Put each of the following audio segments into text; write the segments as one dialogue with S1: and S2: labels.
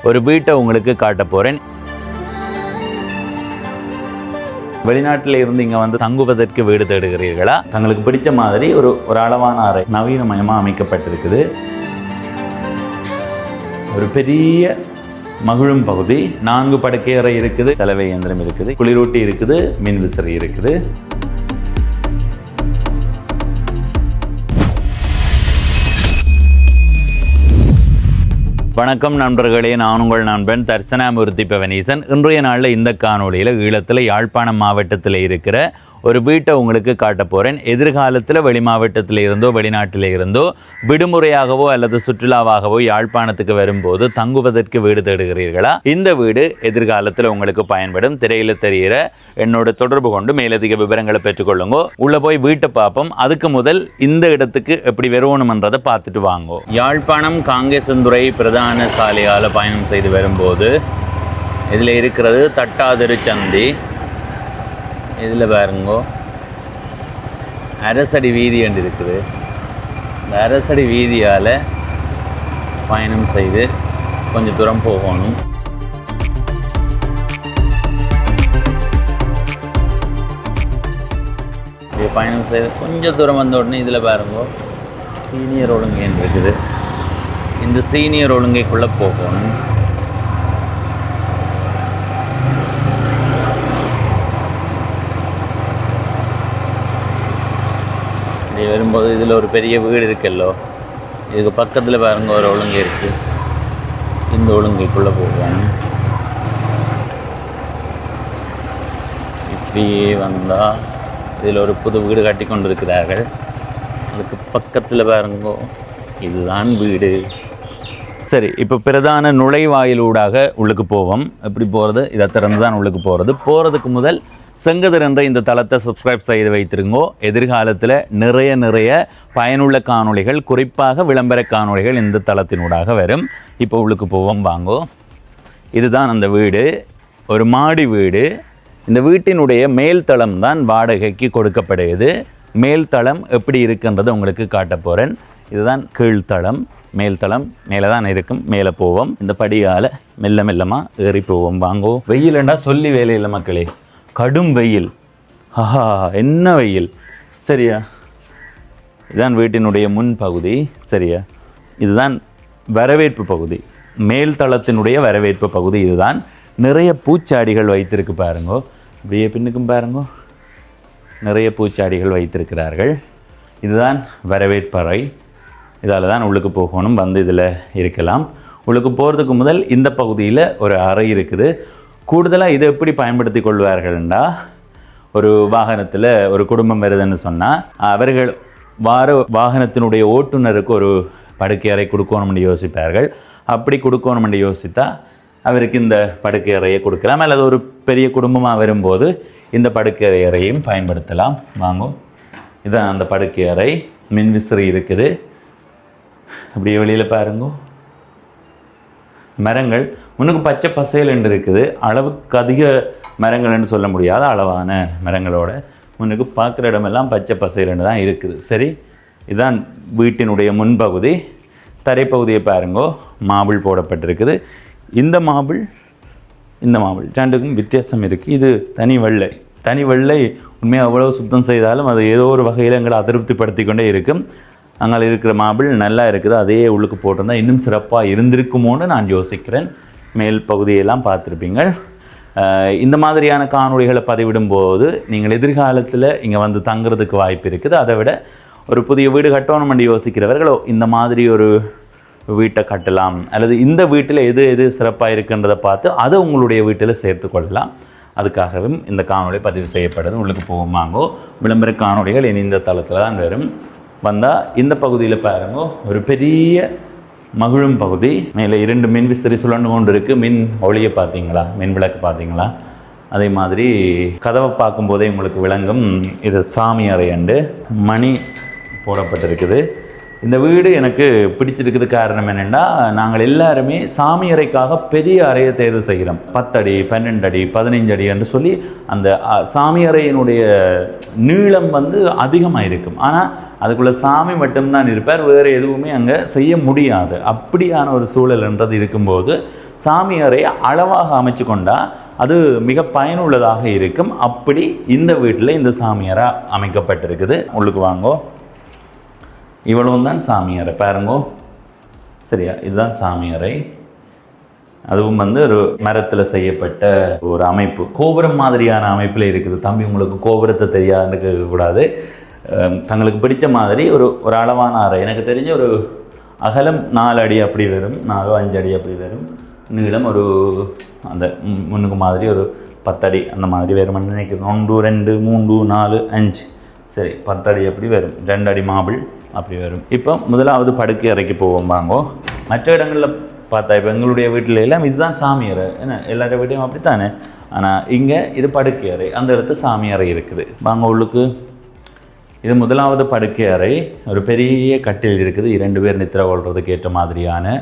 S1: ஒரு வீட்டை உங்களுக்கு காட்ட போகிறேன். வெளிநாட்டில் இருந்து இங்கே வந்து தங்குவதற்கு வீடு தேடுகிறீர்களா? தங்களுக்கு பிடிச்ச மாதிரி ஒரு அளவான அறை நவீனமயமாக அமைக்கப்பட்டிருக்குது. ஒரு பெரிய மகிழும் பகுதி, 4 படுக்கை அறை இருக்குது, சலவை இயந்திரம் இருக்குது, குளிரூட்டி இருக்குது, மின் விசிறி இருக்குது. வணக்கம் நண்பர்களே, நான் உங்கள் நண்பன் தர்சனாமூர்த்தி பவனீசன். இன்றைய நாளில் இந்த காணொலியில் ஈழத்தில் யாழ்ப்பாணம் மாவட்டத்தில் இருக்கிற ஒரு வீட்டை உங்களுக்கு காட்ட போகிறேன். எதிர்காலத்தில் வெளி மாவட்டத்தில் இருந்தோ வெளிநாட்டில் இருந்தோ விடுமுறையாகவோ அல்லது சுற்றுலாவாகவோ யாழ்ப்பாணத்துக்கு வரும்போது தங்குவதற்கு வீடு தேடுகிறீர்களா? இந்த வீடு எதிர்காலத்தில் உங்களுக்கு பயன்படும். திரையில் தெரிகிற என்னோட தொடர்பு கொண்டு மேலதிக விவரங்களை பெற்றுக்கொள்ளுங்க. உள்ள போய் வீட்டை பார்ப்போம். அதுக்கு முதல் இந்த இடத்துக்கு எப்படி வரணும்ன்றதை பார்த்துட்டு வாங்கோ. யாழ்ப்பாணம் காங்கேசந்துறை பிரதான சாலையால் பயணம் செய்து வரும்போது இதில் இருக்கிறது தட்டாதிரு சந்தி. இதில் பாருங்கோ, அரசடி வீதி என்று இருக்குது. இந்த அரசடி வீதியால் பயணம் செய்து கொஞ்சம் தூரம் போகணும். பயணம் செய்து கொஞ்சம் தூரம் வந்த உடனே இதில் பாருங்கோ, சீனியர் ஒழுங்கை இருக்குது. இந்த சீனியர் ஒழுங்கைக்குள்ளே போகணும். வரும்போது இதில் ஒரு பெரிய வீடு இருக்குல்லோ, இதுக்கு பக்கத்தில் பாருங்க ஒரு ஒழுங்கை இருக்குது. இந்த ஒழுங்கைக்குள்ளே போகணும். இப்படியே வந்தால் இதில் ஒரு புது வீடு கட்டி கொண்டு இருக்கிறார்கள். அதுக்கு பக்கத்தில் பாருங்கோ, இதுதான் வீடு. சரி, இப்போ பிரதான நுழைவாயிலூடாக உள்ளுக்கு போவோம். எப்படி போகிறது? இதை திறந்து தான் உள்ளுக்கு போகிறதுக்கு முதல் செங்கதிர் என்ற இந்த தளத்தை சப்ஸ்கிரைப் செய்து வைத்திருங்கோ. எதிர்காலத்தில் நிறைய பயனுள்ள காணொளிகள், குறிப்பாக விளம்பர காணொளிகள் இந்த தளத்தினூடாக வரும். இப்போ உள்ளுக்கு போவோம் வாங்கோ. இதுதான் அந்த வீடு, ஒரு மாடி வீடு. இந்த வீட்டினுடைய மேல்தளம் தான் வாடகைக்கு கொடுக்கப்படுகிறது. மேல்தளம் எப்படி இருக்குன்றது உங்களுக்கு காட்ட போகிறேன். இதுதான் கீழ்த்தளம். மேல்தளம் மேலே தான் இருக்கும். மேலே போவோம். இந்த படியால் மெல்லமாக ஏறி போவோம் வாங்கோ. வெயிலண்டா சொல்லி வேலையில்லை மக்களே, கடும் வெயில். ஆஹா, என்ன வெயில்! சரியா, இதுதான் வீட்டினுடைய முன்பகுதி. சரியா, இதுதான் வரவேற்பு பகுதி, மேல்தளத்தினுடைய வரவேற்பு பகுதி. இதுதான் நிறைய பூச்சாடிகள் வைத்திருக்கு பாருங்கோ. இப்படியே பின்னுக்கும் பாருங்கோ, நிறைய பூச்சாடிகள் வைத்திருக்கிறார்கள். இதுதான் வரவேற்பறை. இதால் தான் உள்ளுக்கு போகணும். வந்து இதில் இருக்கலாம். உள்ளுக்கு போகிறதுக்கு முதல் இந்த பகுதியில் ஒரு அறை இருக்குது. கூடுதலாக இதை எப்படி பயன்படுத்தி கொள்வார்கள்டா, ஒரு வாகனத்தில் ஒரு குடும்பம் வருதுன்னு சொன்னால் அவர்கள் வாகனத்தினுடைய ஓட்டுநருக்கு ஒரு படுக்கை அறை கொடுக்கணும்னு யோசிப்பார்கள். அப்படி கொடுக்கணும்னு யோசித்தா அவருக்கு இந்த படுக்கை அறையை கொடுக்கலாம். அல்லது ஒரு பெரிய குடும்பமாக வரும்போது இந்த படுக்கை அறையையும் பயன்படுத்தலாம். வாங்கும், இதுதான் அந்த படுக்கை அறை. மின்விசிறி இருக்குது. அப்படியே வெளியில் பாருங்க, மரங்கள் முன்னுக்கு பச்சை பசையில் என்று இருக்குது. அளவுக்கு அதிக மரங்கள்னு சொல்ல முடியாத அளவான மரங்களோட முன்னுக்கு பார்க்குற இடமெல்லாம் பச்சை பசையில் தான் இருக்குது. சரி, இதுதான் வீட்டினுடைய முன்பகுதி. தரைப்பகுதியை பாருங்கோ, மாபிள் போடப்பட்டிருக்குது. இந்த மாபிள் ரெண்டுக்கும் வித்தியாசம் இருக்குது. இது தனி வெள்ளை. உண்மையாக அவ்வளோ சுத்தம் செய்தாலும் அது ஏதோ ஒரு வகையில் எங்களை அதிருப்திப்படுத்தி கொண்டே இருக்கும். அங்கே இருக்கிற மாபிள் நல்லா இருக்குது. அதே உள்ளுக்கு போட்டிருந்தால் இன்னும் சிறப்பாக இருந்திருக்குமோன்னு நான் யோசிக்கிறேன். மேல் பகுதியெல்லாம் பார்த்துருப்பீங்க. இந்த மாதிரியான காணொளிகளை பதிவிடும்போது நீங்கள் எதிர்காலத்தில் இங்கே வந்து தங்குறதுக்கு வாய்ப்பு இருக்குது. அதை விட ஒரு புதிய வீடு கட்டணும்னு யோசிக்கிறவர்களோ இந்த மாதிரி ஒரு வீட்டை கட்டலாம், அல்லது இந்த வீட்டில் எது சிறப்பாக இருக்குன்றதை பார்த்து அதை உங்களுடைய வீட்டில் சேர்த்து கொள்ளலாம். அதுக்காகவும் இந்த காணொளி பதிவு செய்யப்படுது. உள்ளுக்கு போகுமாங்கோ. விளம்பர காணொளிகள் இனி இந்த தளத்தில் தான் வரும். வந்தால் இந்த பகுதியில் பாருங்க, ஒரு பெரிய மகிழும் பகுதி. மேலே 2 மின் விசிறி சுழண்டு கொண்டு இருக்குது. மின் ஒளியை பார்த்தீங்களா, மின் விளக்கு பார்த்தீங்களா? அதே மாதிரி கதவை பார்க்கும்போதே உங்களுக்கு விளங்கும் இது சாமி அறை. மணி போடப்பட்டிருக்குது. இந்த வீடு எனக்கு பிடிச்சிருக்குது காரணம் என்னென்னா, நாங்கள் எல்லாருமே சாமியறைக்காக பெரிய அறையை தேர்வு செய்கிறோம். 10 அடி 12 அடி 15 அடி என்று சொல்லி அந்த சாமியறையினுடைய நீளம் வந்து அதிகமாக இருக்கும். ஆனால் அதுக்குள்ளே சாமி மட்டும்தான் இருப்பார், வேறு எதுவுமே அங்கே செய்ய முடியாது. அப்படியான ஒரு சூழல்ன்றது இருக்கும்போது சாமியறை அளவாக அமைச்சு கொண்டால் அது மிக பயனுள்ளதாக இருக்கும். அப்படி இந்த வீட்டில் இந்த சாமியறை அமைக்கப்பட்டிருக்குது. உள்ளுக்கு வாங்கோ. இவ்வளவும் தான் சாமியறை பாருங்கோ. சரியா, இதுதான் சாமியறை. அதுவும் வந்து ஒரு மரத்தில் செய்யப்பட்ட ஒரு அமைப்பு, கோபுரம் மாதிரியான அமைப்பில் இருக்குது. தம்பி உங்களுக்கு கோபுரத்தை தெரியாதுன்னு கேட்கக்கூடாது. தங்களுக்கு பிடிச்ச மாதிரி ஒரு அளவான அறை. எனக்கு தெரிஞ்ச ஒரு அகலம் 4 அடி அப்படி வரும், 4-5 அடி அப்படி வரும். நீளம் ஒரு அந்த முன்னுக்கு மாதிரி ஒரு 10 அடி அந்த மாதிரி வரும்னு நினைக்கிறேன். 1 2 3 4 5 சரி 10 அடி அப்படி வரும். 2 அடி மாபிள் அப்படி வரும். இப்போ முதலாவது படுக்கை அறைக்கு போவோம் வாங்கோ. மற்ற இடங்களில் பார்த்தா இப்போ எங்களுடைய வீட்டில் எல்லாம் இதுதான் சாமியறை, ஏன்னா எல்லார வீட்டையும் அப்படித்தானே. ஆனால் இங்கே இது படுக்கை அறை, அந்த இடத்து சாமியறை இருக்குது. வாங்க உள்ளுக்கு. இது முதலாவது படுக்கை அறை. ஒரு பெரிய கட்டில் இருக்குது, 2 பேர் நித்திர கொள்றதுக்கு ஏற்ற மாதிரியான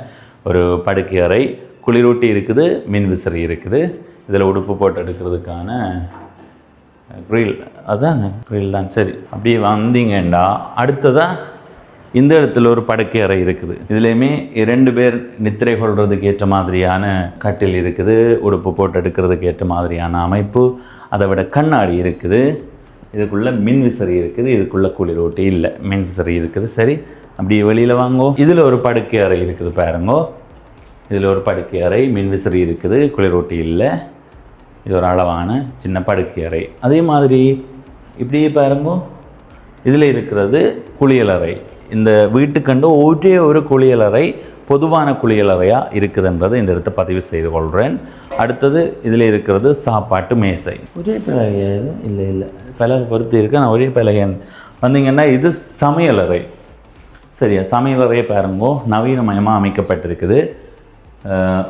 S1: ஒரு படுக்கை அறை. குளிரூட்டி இருக்குது, மின் விசிறி இருக்குது. இதில் உடுப்பு போட்டு எடுக்கிறதுக்கான க்ரில், அதுதான் க்ரில் தான். சரி, அப்படி வந்தீங்கன்னா அடுத்ததாக இந்த இடத்துல ஒரு படுக்கை அறை இருக்குது. இதுலேயுமே 2 பேர் நித்திரை கொள்றதுக்கு ஏற்ற மாதிரியான கட்டில் இருக்குது, உடுப்பு போட்டு எடுக்கிறதுக்கு ஏற்ற மாதிரியான அமைப்பு. அதை விட கண்ணாடி இருக்குது. இதுக்குள்ளே மின் விசிறி இருக்குது, இதுக்குள்ளே குளிரூட்டி இல்லை, மின் விசிறி இருக்குது. சரி, அப்படியே வெளியில் வாங்கோ. இதில் ஒரு படுக்கை அறை இருக்குது பாருங்கோ. இதில் ஒரு படுக்கை அறை, மின் விசிறி இருக்குது, குளிரூட்டி இல்லை. இது ஒரு அளவான சின்ன படுக்கை அறை. அதே மாதிரி இப்படியே பாருங்கோ, இதில் இருக்கிறது குளியலறை. இந்த வீட்டுக்கண்டு ஒரே ஒரு குளியலறை பொதுவான குளியலறையாக இருக்குதுன்றது இந்த இடத்த பதிவு செய்து கொள்கிறேன். அடுத்தது இதில் இருக்கிறது சாப்பாட்டு மேசை. ஒரே பலகை இல்லை பலகை பொறுத்து இருக்கு, நான் ஒரே பலகை வந்தீங்கன்னா இது சமையலறை. சரியா, சமையலறையை பாருங்கோ, நவீனமயமாக அமைக்கப்பட்டிருக்குது.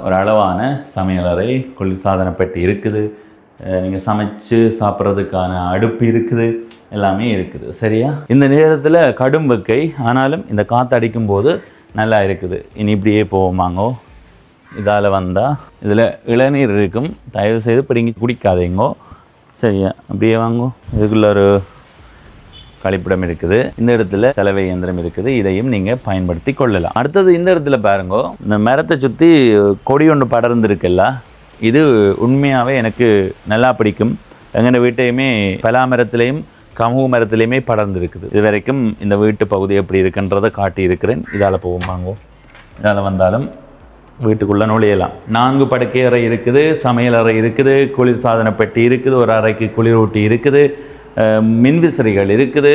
S1: ஒரு அளவான சமையலறை, குளிர்சாதன பெட்டி இருக்குது, நீங்கள் சமைச்சு சாப்பிட்றதுக்கான அடுப்பு இருக்குது, எல்லாமே இருக்குது. சரியா, இந்த நேரத்தில் கடும் வெக்கை, ஆனாலும் இந்த காற்று அடிக்கும் போது நல்லா இருக்குது. இனி இப்படியே போவோமாங்கோ. இதால் வந்தால் இதில் இளநீர் இருக்கும், தயவு செய்து பிடிங்கி குடிக்காதீங்கோ. சரியா, அப்படியே வாங்கோ. இதுக்குள்ள ஒரு கழிப்பிடம் இருக்குது. இந்த இடத்துல சலவை இயந்திரம் இருக்குது, இதையும் நீங்கள் பயன்படுத்தி கொள்ளலாம். அடுத்தது இந்த இடத்துல பாருங்கோ, இந்த மரத்தை சுற்றி கொடி ஒன்று படர்ந்துருக்குல்ல, இது உண்மையாகவே எனக்கு நல்லா பிடிக்கும். எங்கள் வீட்டையுமே பலா மரத்துலேயும் கமுகு மரத்துலேயுமே படர்ந்துருக்குது. இது வரைக்கும் இந்த வீட்டு பகுதி எப்படி இருக்குன்றதை காட்டி இருக்கிறேன். இதால் போவோம் வாங்கோ. இதால் வந்தாலும் வீட்டுக்குள்ளே நுழையலாம். 4 படுக்கை அறை இருக்குது, சமையல் அறை இருக்குது, குளிர்சாதன பெட்டி இருக்குது, ஒரு அறைக்கு குளிரூட்டி இருக்குது, மின்விசிறிகள் இருக்குது.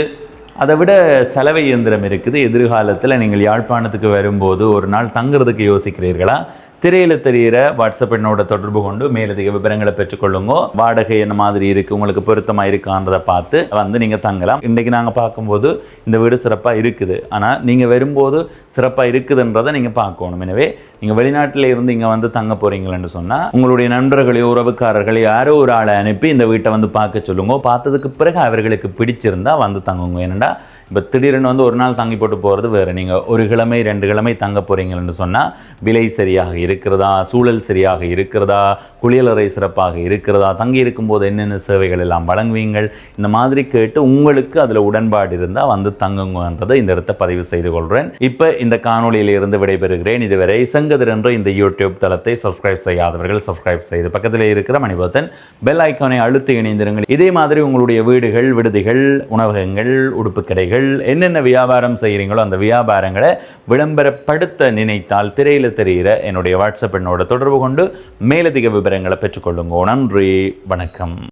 S1: அதை விட சலவை இயந்திரம் இருக்குது. எதிர்காலத்தில் நீங்கள் யாழ்ப்பாணத்துக்கு வரும்போது ஒரு நாள் தங்குறதுக்கு யோசிக்கிறீர்களா? திரையில் தெரிகிற வாட்ஸ்அப் எண்ணோட தொடர்பு கொண்டு மேலதிக விவரங்களை பெற்றுக்கொள்ளுங்க. வாடகை என்ன மாதிரி இருக்குது, உங்களுக்கு பொருத்தமாக இருக்கான்றதை பார்த்து வந்து நீங்கள் தங்கலாம். இன்றைக்கி நாங்கள் பார்க்கும்போது இந்த வீடு சிறப்பாக இருக்குது, ஆனால் நீங்கள் வரும்போது சிறப்பாக இருக்குதுன்றதை நீங்கள் பார்க்கணும். எனவே நீங்கள் வெளிநாட்டில் இருந்து இங்கே வந்து தங்க போகிறீங்களன்னு சொன்னால் உங்களுடைய நண்பர்களையோ உறவுக்காரர்களோ யாரோ ஒரு ஆளை அனுப்பி இந்த வீட்டை வந்து பார்க்க சொல்லுங்க. பார்த்ததுக்கு பிறகு அவர்களுக்கு பிடிச்சிருந்தால் வந்து தங்குங்க. ஏனெண்டா இப்போ திடீர்னு வந்து ஒரு நாள் தங்கி போட்டு போகிறது வேறு. நீங்கள் ஒரு கிழமை 2 கிழமை தங்க போகிறீங்கன்னு சொன்னால் விலை சரியாக இருக்கிறதா, சூழல் சரியாக இருக்கிறதா, குளியலறை சிறப்பாக இருக்கிறதா, தங்கி இருக்கும்போது என்னென்ன சேவைகள் எல்லாம் வழங்குவீங்கள், இந்த மாதிரி கேட்டு உங்களுக்கு அதில் உடன்பாடு இருந்தால் வந்து தங்குங்கன்றதை இந்த இடத்தை பதிவு செய்து கொள்கிறேன். இப்போ இந்த காணொலியிலிருந்து விடைபெறுகிறேன். இதுவரை செங்கதிர் என்ற இந்த யூடியூப் தளத்தை சப்ஸ்கிரைப் செய்யாதவர்கள் சப்ஸ்கிரைப் செய்து பக்கத்தில் இருக்கிற மணி பட்டன் பெல் ஐக்கானை அழுத்தி இணைந்திருங்கள். இதே மாதிரி உங்களுடைய வீடுகள், விடுதிகள், உணவகங்கள், உடுப்பு கடைகள், என்னென்ன வியாபாரம் செய்கிறீங்களோ அந்த வியாபாரங்களை விளம்பரப்படுத்த நினைத்தால் திரையில் தெரிகிற என்னுடைய வாட்ஸ்அப் எண்ணோட தொடர்பு கொண்டு மேலதிக விவரங்களை பெற்றுக்கொள்ளுங்க. நன்றி, வணக்கம்.